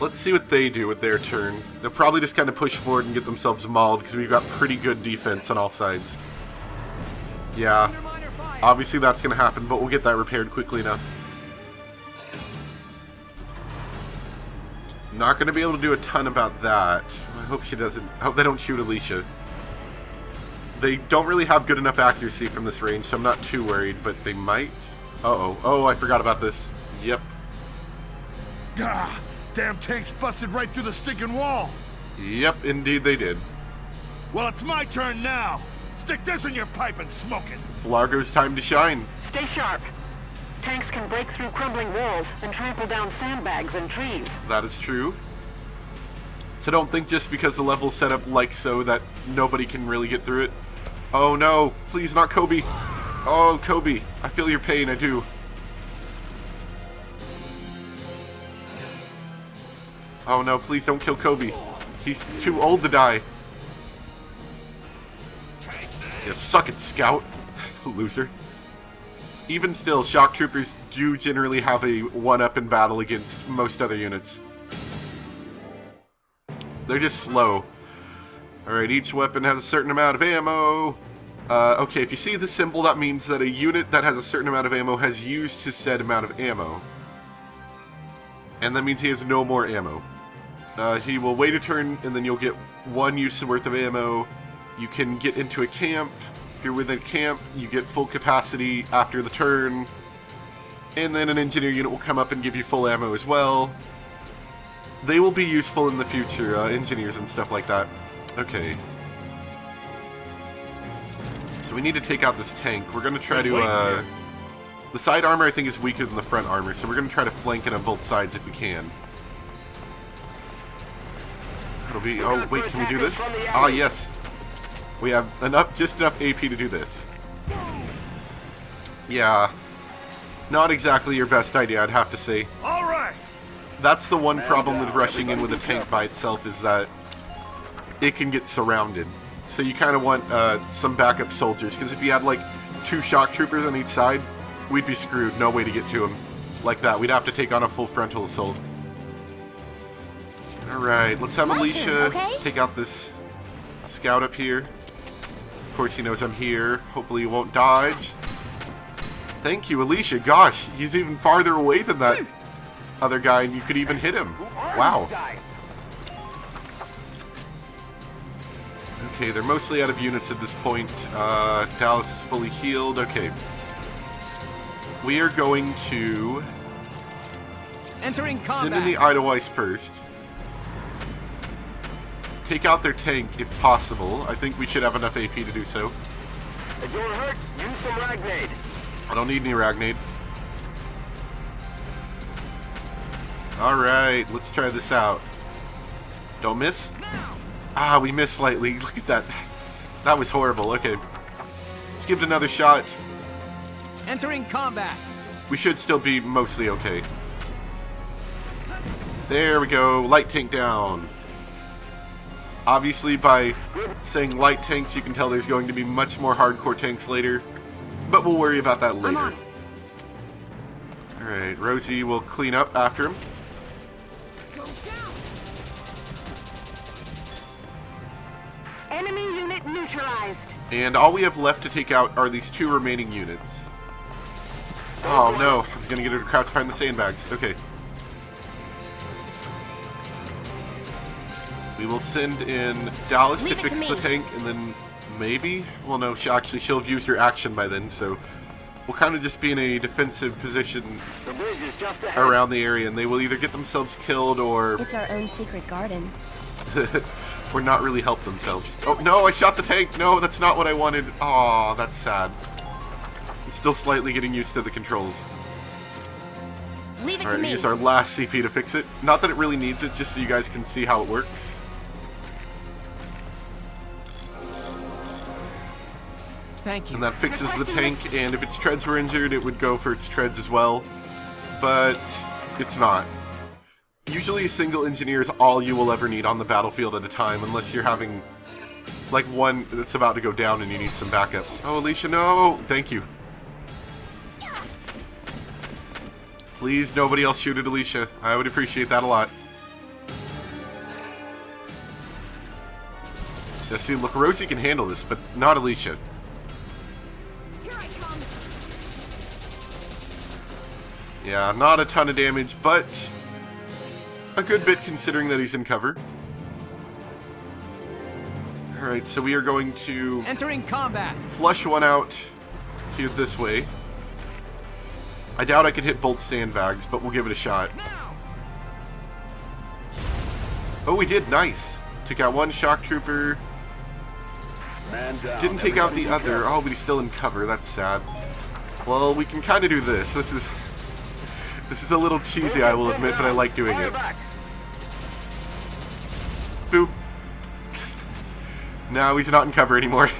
let's see what they do with their turn. They'll probably just kind of push forward and get themselves mauled because we've got pretty good defense on all sides. Yeah, obviously that's going to happen, but we'll get that repaired quickly enough. Not going to be able to do a ton about that. I hope she doesn't. I hope they don't shoot Alicia. They don't really have good enough accuracy from this range, so I'm not too worried, but they might. Uh-oh. Oh, I forgot about this. Yep. Gah! Damn tanks busted right through the stinking wall! Yep, indeed they did. Well, it's my turn now! Stick this in your pipe and smoke it! It's Largo's time to shine. Stay sharp. Tanks can break through crumbling walls and trample down sandbags and trees. That is true. So don't think just because the level's set up like so that nobody can really get through it. Oh no, please not Kobe. Oh, Kobe, I feel your pain, I do. Oh no, please don't kill Kobe. He's too old to die. Yeah, suck it, Scout. Loser. Even still, shock troopers do generally have a one-up in battle against most other units. They're just slow. Alright, each weapon has a certain amount of ammo. Okay, if you see the symbol, that means that a unit that has a certain amount of ammo has used his said amount of ammo. And that means he has no more ammo. He will wait a turn, and then you'll get one use worth of ammo. You can get into a camp. If you're within a camp, you get full capacity after the turn. And then an engineer unit will come up and give you full ammo as well. They will be useful in the future, engineers and stuff like that. Okay. So we need to take out this tank. We're going to try to... the side armor, I think, is weaker than the front armor, so we're going to try to flank it on both sides if we can. It'll be... Oh, wait, can we do this? Ah, yes. We have just enough AP to do this. Yeah. Not exactly your best idea, I'd have to say. All right. That's the one problem with rushing in with a tank by itself, is that it can get surrounded. So you kind of want some backup soldiers, because if you had like 2 shock troopers on each side, we'd be screwed. No way to get to them like that. We'd have to take on a full frontal assault. Alright, let's have Alicia take out this scout up here. Of course he knows I'm here. Hopefully he won't dodge. Thank you, Alicia. Gosh, he's even farther away than that other guy, and you could even hit him. Wow. Okay, they're mostly out of units at this point. Dallas is fully healed. Okay. We are going to entering combat. Send in the Edelweiss first. Take out their tank if possible. I think we should have enough AP to do so. If you're hurt, use some Ragnade. I don't need any Ragnade. Alright, let's try this out. Don't miss? Ah, we missed slightly. Look at that. That was horrible. Okay. Let's give it another shot. Entering combat. We should still be mostly okay. There we go. Light tank down. Obviously, by saying light tanks, you can tell there's going to be much more hardcore tanks later. But we'll worry about that later. Alright, Rosie will clean up after him. Enemy unit neutralized. And all we have left to take out are these 2 remaining units. Oh no, I was going to get her to crouch behind the sandbags. Okay. We will send in Dallas to fix the tank, and then maybe... Well, no, actually she'll have used her action by then, so we'll kind of just be in a defensive position around the area, and they will either get themselves killed or... It's our own secret garden. or not really help themselves. Oh, no, I shot the tank! No, that's not what I wanted. Aw, that's sad. I'm still slightly getting used to the controls. Leave it Alright, to me. use our last CP to fix it. Not that it really needs it, just so you guys can see how it works. Thank you. And that fixes the tank, and if its treads were injured, it would go for its treads as well. But it's not. Usually a single engineer is all you will ever need on the battlefield at a time, unless you're having, like, one that's about to go down and you need some backup. Oh, Alicia, no! Thank you. Please, nobody else shoot at Alicia. I would appreciate that a lot. Yeah, see, look, Rosie can handle this, but not Alicia. Here I come. Yeah, not a ton of damage, but a good bit considering that he's in cover. Alright, so we are going to Entering combat. flush one out here this way. I doubt I could hit both sandbags, but we'll give it a shot. Now. Oh, we did. Nice. Took out one shock trooper. Man down. Didn't take out the Everybody be other. careful. Oh, but he's still in cover. That's sad. Well, we can kind of do this. This is a little cheesy, I will admit, but I like doing Fire it. back. Boop. Now he's not in cover anymore.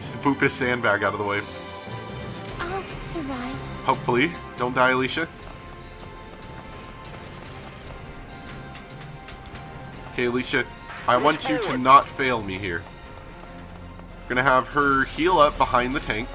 Just boop his sandbag out of the way. I'll survive. Hopefully. Don't die, Alicia. Okay, Alicia. I want you to not fail me here. Gonna have her heal up behind the tank.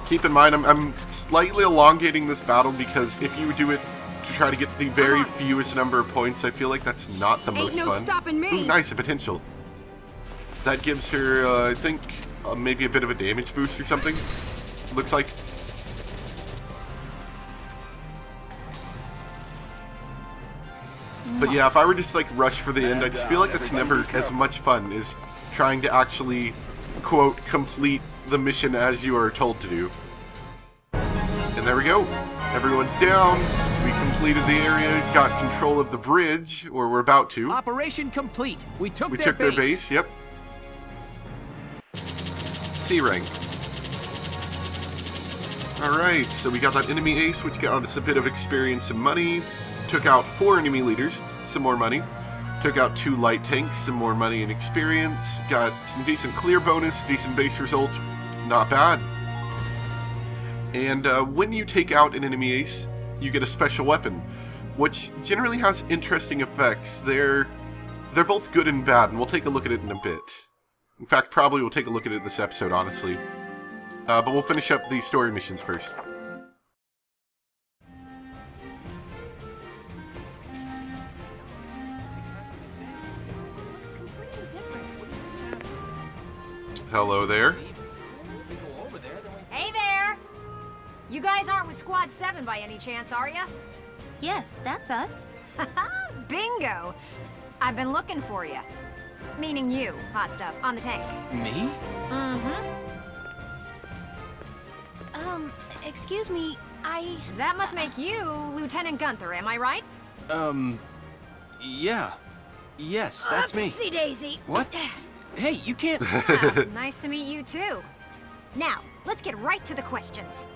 Keep in mind, I'm slightly elongating this battle because if you do it to try to get the very fewest number of points, I feel like that's not the most no fun. stopping me. Ooh, nice, a potential. That gives her, I think, maybe a bit of a damage boost or something. Looks like. But yeah, if I were just like rush for the end, I just feel like that's never as much fun as trying to actually, quote, complete the mission as you are told to do. And there we go. Everyone's down. We completed the area, got control of the bridge, or we're about to. Operation complete. We took We their took base. their base, yep. C rank. Alright, so we got that enemy ace, which got us a bit of experience and money. Took out 4 enemy leaders, some more money. Took out 2 light tanks, some more money and experience. Got some decent clear bonus, decent base result. Not bad. And when you take out an enemy ace, you get a special weapon, which generally has interesting effects. They're both good and bad, and we'll take a look at it in a bit. In fact, probably we'll take a look at it this episode, honestly. But we'll finish up the story missions first. Looks completely different. Hello there. Hey there! You guys aren't with Squad 7 by any chance, are ya? Yes, that's us. Bingo! I've been looking for you. Meaning you, hot stuff, on the tank. Me? Excuse me, That must make you Lieutenant Gunther, am I right? Yeah. Yes, that's me. Oopsie daisy. What? Hey, you can't... Ah, nice to meet you too. Now, let's get right to the questions.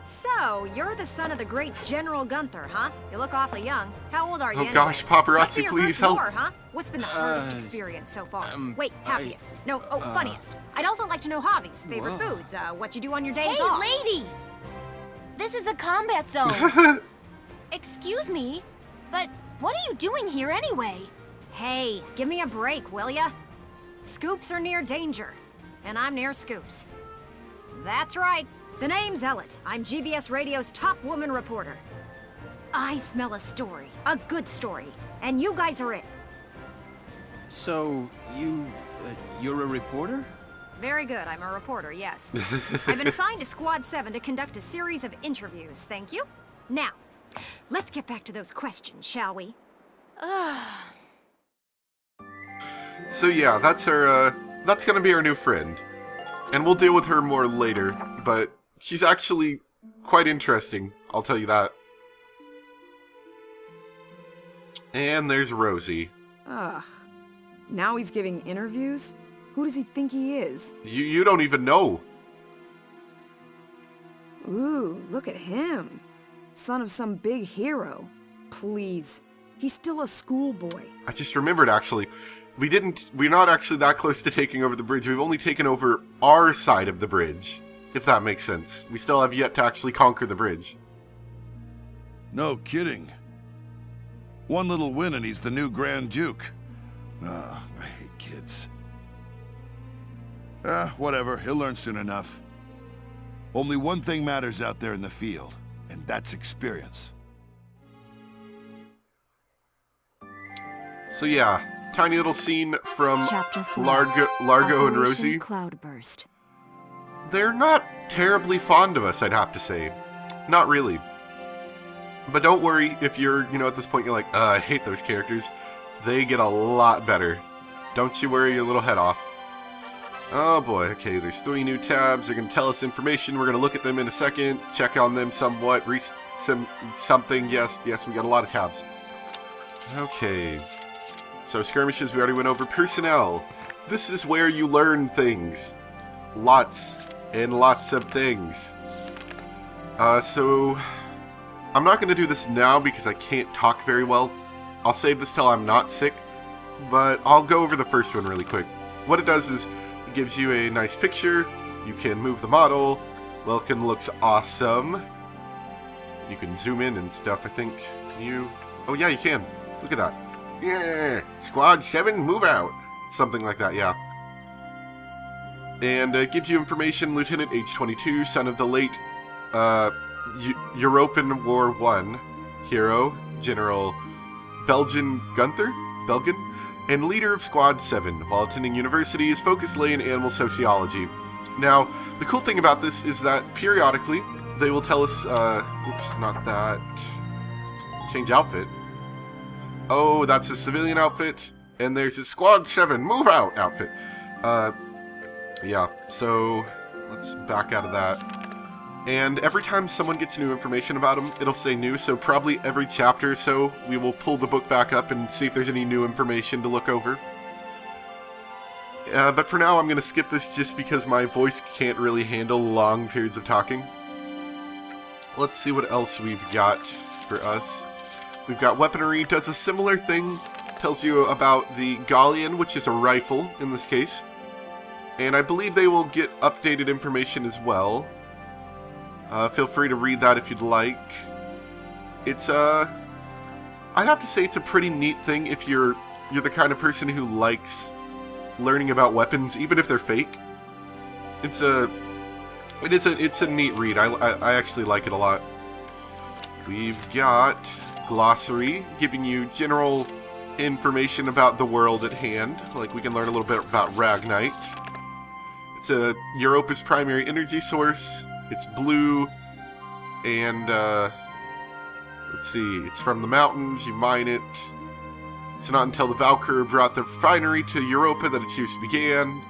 So, you're the son of the great General Gunther, huh? You look awfully young. How old are you? Oh gosh, anyway? paparazzi, Must be your please first help. War, huh? What's been the hardest experience so far? Wait, happiest. Funniest. I'd also like to know hobbies, favorite Whoa. foods, what you do on your days Hey, off. lady! This is a combat zone. Excuse me, but what are you doing here anyway? Hey, give me a break, will ya? Scoops are near danger, and I'm near scoops. That's right. The name's Elliot. I'm GBS Radio's top woman reporter. I smell a story, a good story, and you guys are it. So, you're a reporter? Very good, I'm a reporter, yes. I've been assigned to Squad 7 to conduct a series of interviews, thank you. Now, let's get back to those questions, shall we? So yeah, that's our, that's gonna be our new friend. And we'll deal with her more later, but she's actually quite interesting, I'll tell you that. And there's Rosie. Ugh. Now he's giving interviews? Who does he think he is? You don't even know. Ooh, look at him. Son of some big hero. Please. He's still a schoolboy. I just remembered, actually. We're not actually that close to taking over the bridge. We've only taken over our side of the bridge, if that makes sense. We still have yet to actually conquer the bridge. No kidding. One little win and he's the new Grand Duke. Ah, I hate kids. Whatever. He'll learn soon enough. Only one thing matters out there in the field, and that's experience. So yeah, tiny little scene from Chapter 4. Largo and Rosie. Cloudburst. They're not terribly fond of us, I'd have to say. Not really. But don't worry if you're, at this point you're like, I hate those characters. They get a lot better. Don't you worry your little head off. Oh boy, okay, there's 3 new tabs. They're going to tell us information. We're going to look at them in a second, check on them somewhat, something. Yes, we got a lot of tabs. Okay. So skirmishes, we already went over. Personnel. This is where you learn things. Lots and lots of things. So I'm not going to do this now because I can't talk very well. I'll save this till I'm not sick, but I'll go over the first one really quick. What it does is it gives you a nice picture. You can move the model. Welkin looks awesome. You can zoom in and stuff, I think. Can you? Oh yeah, you can. Look at that. Yeah, Squad 7, move out. Something like that, yeah. And it gives you information. Lieutenant H.22, son of the late European War I hero, General Belgian, and leader of Squad 7. While attending university, his focus lay in animal sociology. Now, the cool thing about this is that periodically they will tell us, oops, not that. Change outfit. Oh, that's a civilian outfit, and there's a Squad 7 move out outfit. Yeah, so let's back out of that. And every time someone gets new information about them, it'll say new, so probably every chapter or so, we will pull the book back up and see if there's any new information to look over. But for now, I'm going to skip this just because my voice can't really handle long periods of talking. Let's see what else we've got for us. We've got weaponry, does a similar thing, tells you about the Galleon, which is a rifle in this case. And I believe they will get updated information as well. Feel free to read that if you'd like. It's I'd have to say it's a pretty neat thing if you're the kind of person who likes learning about weapons, even if they're fake. It's a neat read. I actually like it a lot. We've got glossary, giving you general information about the world at hand. Like we can learn a little bit about Ragnite. It's Europa's primary energy source. It's blue, and let's see, it's from the mountains, you mine it. It's not until the Valkyria brought the refinery to Europa that its use began,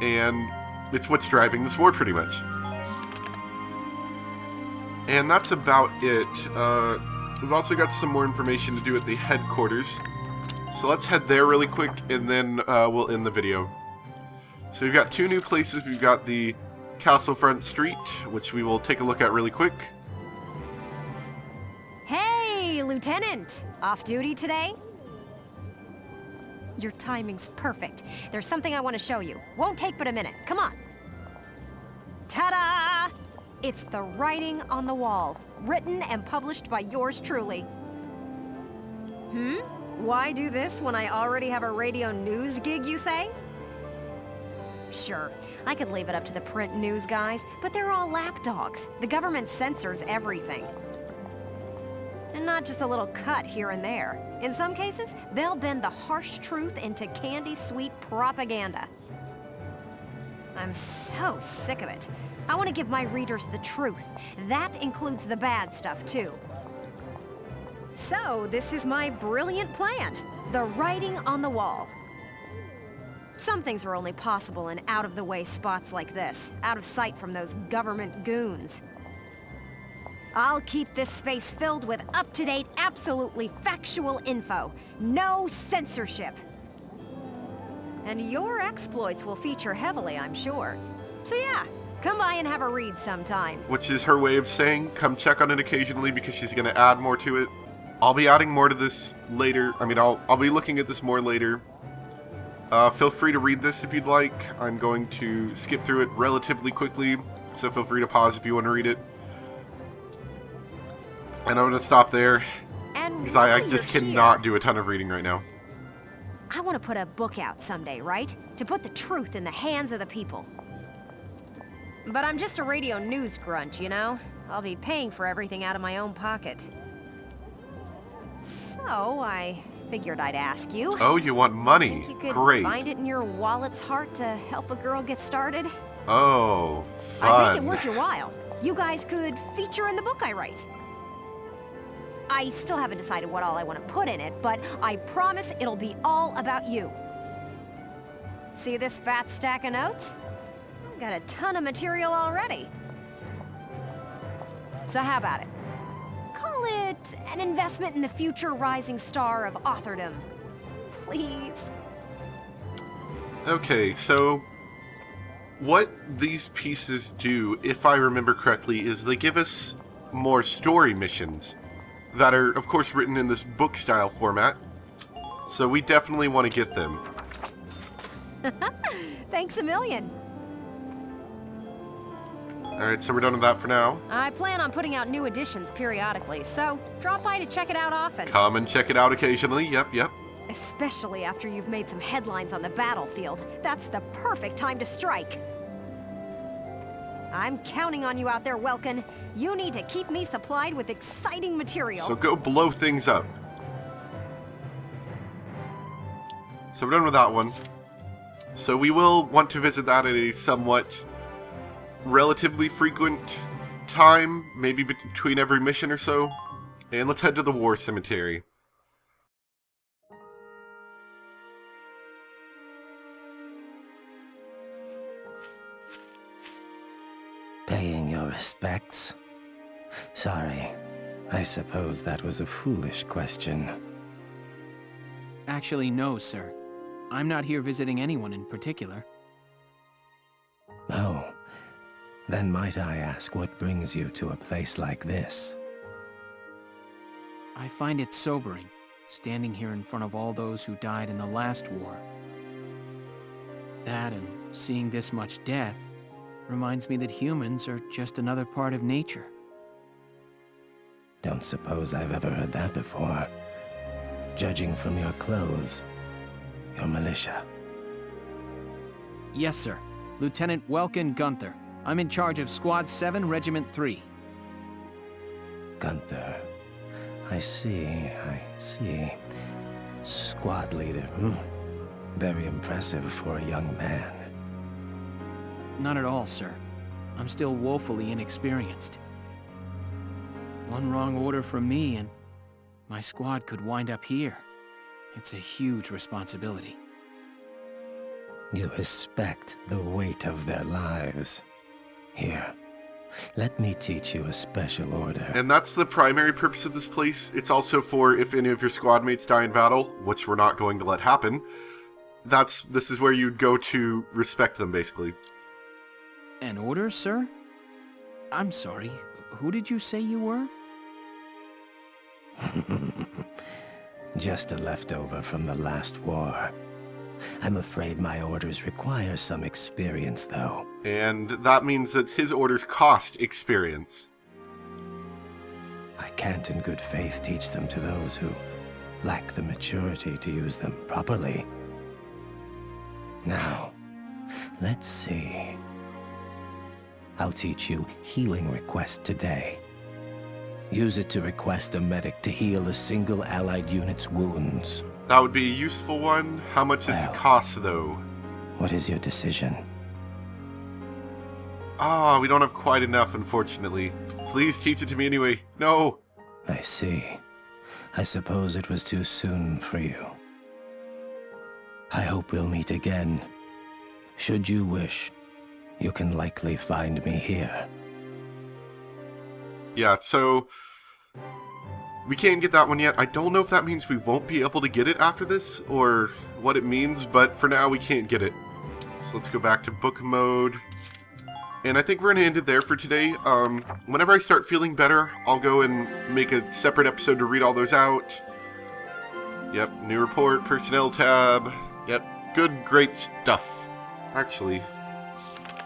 and it's what's driving this war pretty much. And that's about it. We've also got some more information to do at the headquarters, so let's head there really quick, and then we'll end the video. So we've got 2 new places. We've got the Castlefront Street, which we will take a look at really quick. Hey, Lieutenant! Off duty today? Your timing's perfect. There's something I want to show you. Won't take but a minute. Come on. Ta-da! It's the writing on the wall, written and published by yours truly. Why do this when I already have a radio news gig, you say? Sure, I could leave it up to the print news guys, but they're all lapdogs. The government censors everything. And not just a little cut here and there. In some cases, they'll bend the harsh truth into candy-sweet propaganda. I'm so sick of it. I want to give my readers the truth. That includes the bad stuff, too. So, this is my brilliant plan. The writing on the wall. Some things are only possible in out-of-the-way spots like this, out of sight from those government goons. I'll keep this space filled with up-to-date, absolutely factual info. No censorship. And your exploits will feature heavily, I'm sure. So yeah, come by and have a read sometime. Which is her way of saying, come check on it occasionally because she's going to add more to it. I'll be adding more to this later. I mean, I'll be looking at this more later. Feel free to read this if you'd like. I'm going to skip through it relatively quickly, so feel free to pause if you want to read it. And I'm going to stop there, because I just cannot do a ton of reading right now. I want to put a book out someday, right? To put the truth in the hands of the people. But I'm just a radio news grunt, you know? I'll be paying for everything out of my own pocket. So, I figured I'd ask you. Oh, you want money? Think you could Great. find it in your wallet's heart to help a girl get started? Oh, I'd fun. make it worth your while. You guys could feature in the book I write. I still haven't decided what all I want to put in it, but I promise it'll be all about you. See this fat stack of notes? I've got a ton of material already. So how about it? Call it an investment in the future rising star of authordom. Please. Okay, so what these pieces do, if I remember correctly, is they give us more story missions that are, of course, written in this book-style format. So we definitely want to get them. Thanks a million. Alright, so we're done with that for now. I plan on putting out new editions periodically, so drop by to check it out often. Come and check it out occasionally, yep. Especially after you've made some headlines on the battlefield. That's the perfect time to strike. I'm counting on you out there, Welkin. You need to keep me supplied with exciting material. So go blow things up. So we're done with that one. So we will want to visit that at a somewhat relatively frequent time, maybe between every mission or so. And let's head to the war cemetery. Paying your respects? Sorry, I suppose that was a foolish question. Actually, no, sir. I'm not here visiting anyone in particular. Oh, then might I ask what brings you to a place like this? I find it sobering, standing here in front of all those who died in the last war. That and seeing this much death reminds me that humans are just another part of nature. Don't suppose I've ever heard that before. Judging from your clothes, you're militia. Yes, sir. Lieutenant Welkin Gunther. I'm in charge of Squad 7, Regiment 3. Gunther. I see. Squad leader. Very impressive for a young man. Not at all, sir. I'm still woefully inexperienced. One wrong order from me and my squad could wind up here. It's a huge responsibility. You respect the weight of their lives. Here, let me teach you a special order. And that's the primary purpose of this place. It's also for if any of your squad mates die in battle, which we're not going to let happen. This is where you'd go to respect them, basically. An order, sir? I'm sorry, who did you say you were? Just a leftover from the last war. I'm afraid my orders require some experience, though. And that means that his orders cost experience. I can't in good faith teach them to those who lack the maturity to use them properly. Now, let's see. I'll teach you Healing Request today. Use it to request a medic to heal a single allied unit's wounds. That would be a useful one. How much does it cost, though? What is your decision? We don't have quite enough, unfortunately. Please teach it to me anyway. No! I see. I suppose it was too soon for you. I hope we'll meet again. Should you wish, you can likely find me here. Yeah, so we can't get that one yet. I don't know if that means we won't be able to get it after this, or what it means, but for now we can't get it. So let's go back to book mode. And I think we're going to end it there for today. Whenever I start feeling better, I'll go and make a separate episode to read all those out. Yep, new report, personnel tab. Yep, good, great stuff. Actually,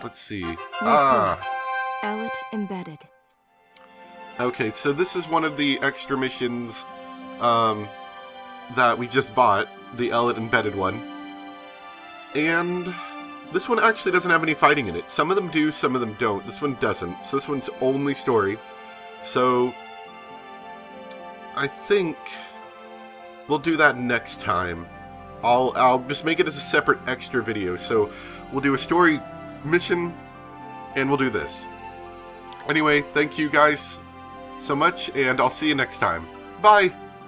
let's see. Ellet embedded. Okay, so this is one of the extra missions that we just bought, the Ellet embedded one. And This one actually doesn't have any fighting in it. Some of them do, some of them don't. This one doesn't. So this one's only story. So I think we'll do that next time. I'll just make it as a separate extra video. So we'll do a story mission and we'll do this. Anyway, thank you guys so much and I'll see you next time. Bye!